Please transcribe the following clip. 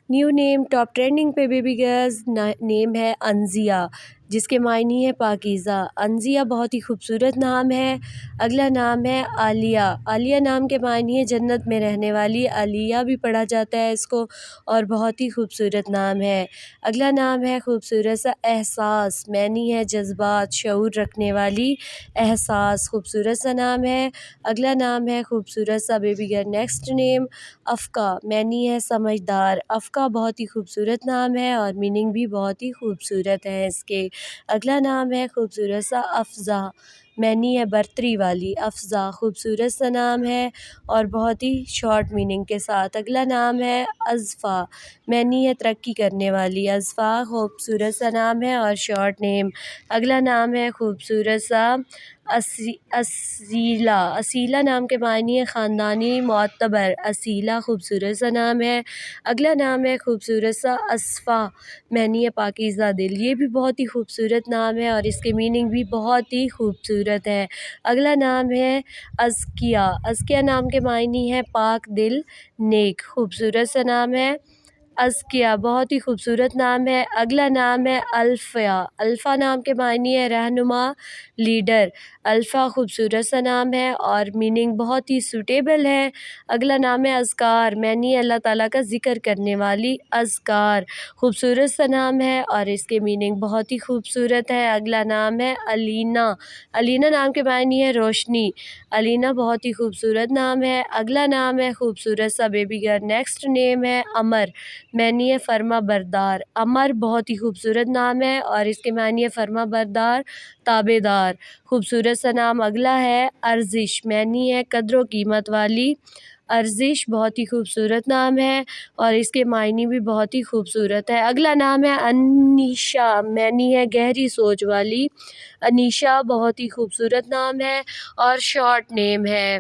New name top trending پہ baby girls نیم ہے انزیہ، جس کے معنی ہے پاکیزہ۔ انزیہ بہت ہی خوبصورت نام ہے۔ اگلا نام ہے عالیہ۔ عالیہ نام کے معنی ہے جنت میں رہنے والی، علیہ بھی پڑھا جاتا ہے اس کو، اور بہت ہی خوبصورت نام ہے۔ اگلا نام ہے خوبصورت سا احساس، معنی ہے جذبات، شعور رکھنے والی، احساس خوبصورت سا نام ہے۔ اگلا نام ہے خوبصورت سا بیبی گرل نیکسٹ نیم افقہ، معنی ہے سمجھدار۔ افقہ بہت ہی خوبصورت نام ہے اور میننگ بھی بہت ہی خوبصورت ہے اس کے۔ اگلا نام ہے خوبصورت سا افضہ، معنی ہے برتری والی، افضہ خوبصورت سا نام ہے اور بہت ہی شارٹ میننگ کے ساتھ۔ اگلا نام ہے اضفیٰ، معنی ہے ترقی کرنے والی، اضفیٰ خوبصورت سا نام ہے اور شارٹ نیم۔ اگلا نام ہے خوبصورت سا اصیلہ۔ اصیلہ نام کے معنی ہے خاندانی، معتبر، اصیلہ خوبصورت سا نام ہے۔ اگلا نام ہے خوبصورت سا اصفیٰ، معنی ہے پاکیزہ دل، یہ بھی بہت ہی خوبصورت نام ہے اور اس کے میننگ بھی بہت ہی خوبصورت ہے۔ اگلا نام ہے ازکیٰ۔ ازکیٰ نام کے معنی ہے پاک دل، نیک، خوبصورت سا نام ہے۔ ازکیٰ بہت ہی خوبصورت نام ہے۔ اگلا نام ہے الفا۔ الفا نام کے معنی ہے رہنما، لیڈر، الفا خوبصورت سا نام ہے اور میننگ بہت ہی سوٹیبل ہے۔ اگلا نام ہے اذکار، معنی ہے اللہ تعالیٰ کا ذکر کرنے والی، اذکار خوبصورت سا نام ہے اور اس کے میننگ بہت ہی خوبصورت ہے۔ اگلا نام ہے علینا۔ علینا نام کے معنی ہے روشنی، علینا بہت ہی خوبصورت نام ہے۔ اگلا نام ہے خوبصورت سا بیبی گرل نیکسٹ نیم ہے امر، معنی ہے فرما بردار، امر بہت ہی خوبصورت نام ہے اور اس کے معنی ہے فرما بردار، تابع دار، خوبصورت سا نام۔ اگلا ہے ارزش، معنی ہے قدر و قیمت والی، ارزش بہت ہی خوبصورت نام ہے اور اس کے معنی بھی بہت ہی خوبصورت ہے۔ اگلا نام ہے انیشا، معنی ہے گہری سوچ والی، انیشا بہت ہی خوبصورت نام ہے اور شارٹ نیم ہے۔